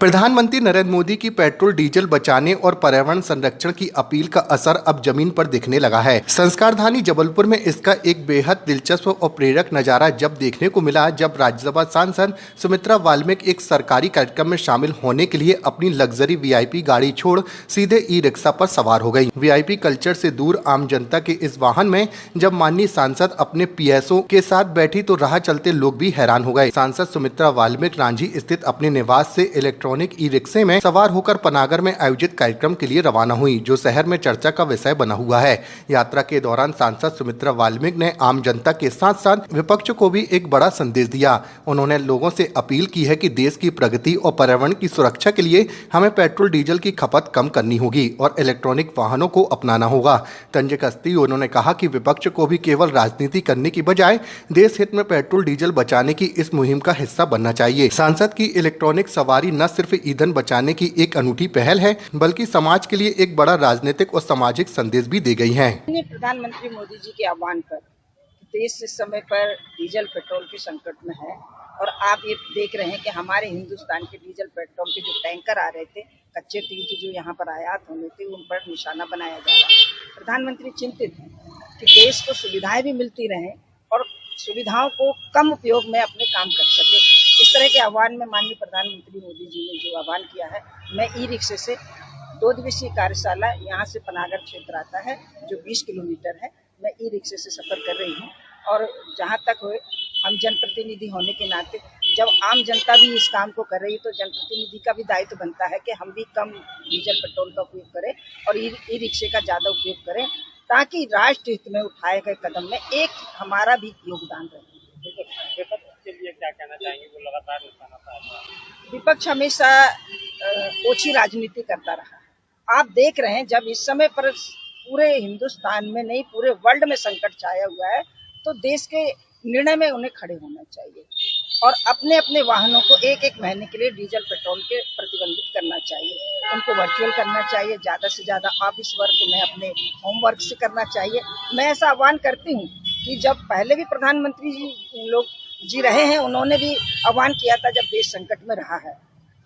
प्रधानमंत्री नरेंद्र मोदी की petrol diesel बचाने और पर्यावरण संरक्षण की अपील का असर अब जमीन पर दिखने लगा है। संस्कारधानी जबलपुर में इसका एक बेहद दिलचस्प और प्रेरक नजारा जब देखने को मिला, जब राज्यसभा सांसद सुमित्रा वाल्मीकि एक सरकारी कार्यक्रम में शामिल होने के लिए अपनी लग्जरी वीआईपी गाड़ी छोड़ सीधे ई रिक्शा पर सवार हो गई। वीआईपी कल्चर से दूर आम जनता के इस वाहन में जब माननीय सांसद अपने पीएसओ के साथ बैठी तो राह चलते लोग भी हैरान हो गए। सांसद सुमित्रा वाल्मीकि रांझी स्थित अपने निवास से इलेक्ट्रॉनिक ई रिक्शे में सवार होकर पनागर में आयोजित कार्यक्रम के लिए रवाना हुई, जो शहर में चर्चा का विषय बना हुआ है। यात्रा के दौरान सांसद सुमित्रा वाल्मीकि ने आम जनता के साथ साथ विपक्ष को भी एक बड़ा संदेश दिया। उन्होंने लोगों से अपील की है कि देश की प्रगति और पर्यावरण की सुरक्षा के लिए हमें पेट्रोल डीजल की खपत कम करनी होगी और इलेक्ट्रॉनिक वाहनों को अपनाना होगा। तंज कसती उन्होंने कहा कि विपक्ष को भी केवल राजनीति करने की बजाय देश हित में पेट्रोल डीजल बचाने की इस मुहिम का हिस्सा बनना चाहिए। सांसद की इलेक्ट्रॉनिक सवारी न सिर्फ ईंधन बचाने की एक अनूठी पहल है, बल्कि समाज के लिए एक बड़ा राजनीतिक और सामाजिक संदेश भी दे गई है। प्रधानमंत्री मोदी जी के आह्वान पर देश इस समय पर डीजल पेट्रोल के संकट में है और आप ये देख रहे हैं कि हमारे हिंदुस्तान के डीजल पेट्रोल के जो टैंकर आ रहे थे, कच्चे तेल की जो यहाँ पर आयात होने थे, उन पर निशाना बनाया जा रहा है। प्रधानमंत्री चिंतित हैं कि देश को सुविधाएं भी मिलती रहें और सुविधाओं को कम उपयोग में अपने काम कर सके। इस तरह के आह्वान में माननीय प्रधानमंत्री मोदी जी ने जो आह्वान किया है, मैं ई रिक्शे से 2 दिवसीय कार्यशाला यहाँ से पनागर क्षेत्र आता है जो 20 किलोमीटर है, मैं ई रिक्शे से सफर कर रही हूँ। और जहाँ तक हो, हम जनप्रतिनिधि होने के नाते जब आम जनता भी इस काम को कर रही है तो जनप्रतिनिधि का भी दायित्व बनता है कि हम भी कम डीजल पेट्रोल का उपयोग करें और ई रिक्शे का ज़्यादा उपयोग करें, ताकि राष्ट्र हित में उठाए गए कदम में एक हमारा भी योगदान रहे। के लिए क्या कहना चाहेंगे? वो लगातार निशाना साध रहा है। विपक्ष हमेशा ओछी राजनीति करता रहा है। आप देख रहे हैं जब इस समय पर पूरे हिंदुस्तान में नहीं पूरे वर्ल्ड में संकट छाया हुआ है तो देश के निर्णय में उन्हें खड़े होना चाहिए और अपने अपने वाहनों को एक महीने के लिए डीजल पेट्रोल के प्रतिबंधित करना चाहिए। उनको वर्चुअल करना चाहिए, ज़्यादा से ज़्यादा ऑफिस वर्क उन्हें अपने होमवर्क से करना चाहिए। मैं ऐसा आह्वान करती हूँ कि जब पहले भी प्रधानमंत्री जी रहे हैं, उन्होंने भी आह्वान किया था जब देश संकट में रहा है,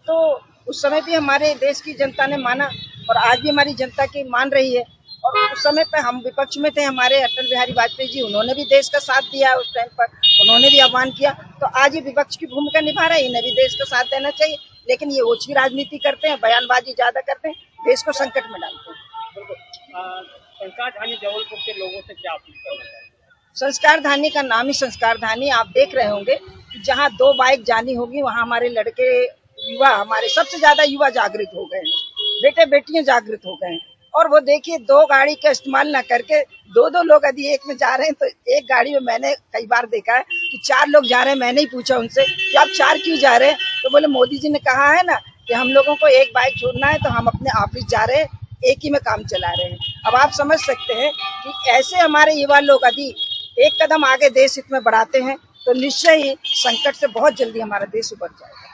तो उस समय भी हमारे देश की जनता ने माना और आज भी हमारी जनता की मान रही है। और उस समय पे हम विपक्ष में थे, हमारे अटल बिहारी वाजपेयी जी, उन्होंने भी देश का साथ दिया। उस टाइम पर उन्होंने भी आह्वान किया, तो आज ये विपक्ष की भूमिका निभा रहे हैं, इन्हें भी देश का साथ देना चाहिए। लेकिन ये ओछी राजनीति करते हैं, बयानबाजी ज्यादा करते हैं, देश को संकट में डालते हैं। संस्कारधानी जबलपुर के लोगों से क्या अपील करना चाहिए? संस्कारधानी का नाम ही संस्कारधानी। आप देख रहे होंगे कि जहाँ 2 बाइक जानी होगी वहाँ हमारे लड़के युवा, हमारे सबसे ज्यादा युवा जागृत हो गए हैं, बेटे बेटियां जागृत हो गए हैं। और वो देखिए 2 गाड़ी का इस्तेमाल ना करके 2 लोग यदि एक में जा रहे हैं तो एक गाड़ी में मैंने कई बार देखा है कि 4 लोग जा रहे हैं। मैंने ही पूछा उनसे कि आप 4 क्यों जा रहे हैं, तो बोले मोदी जी ने कहा है ना कि हम लोगों को एक बाइक छोड़ना है, तो हम अपने ऑफिस जा रहे हैं, एक ही में काम चला रहे हैं। अब आप समझ सकते हैं कि ऐसे हमारे युवा लोग यदि एक कदम आगे देश हित में बढ़ाते हैं तो निश्चय ही संकट से बहुत जल्दी हमारा देश उबर जाएगा।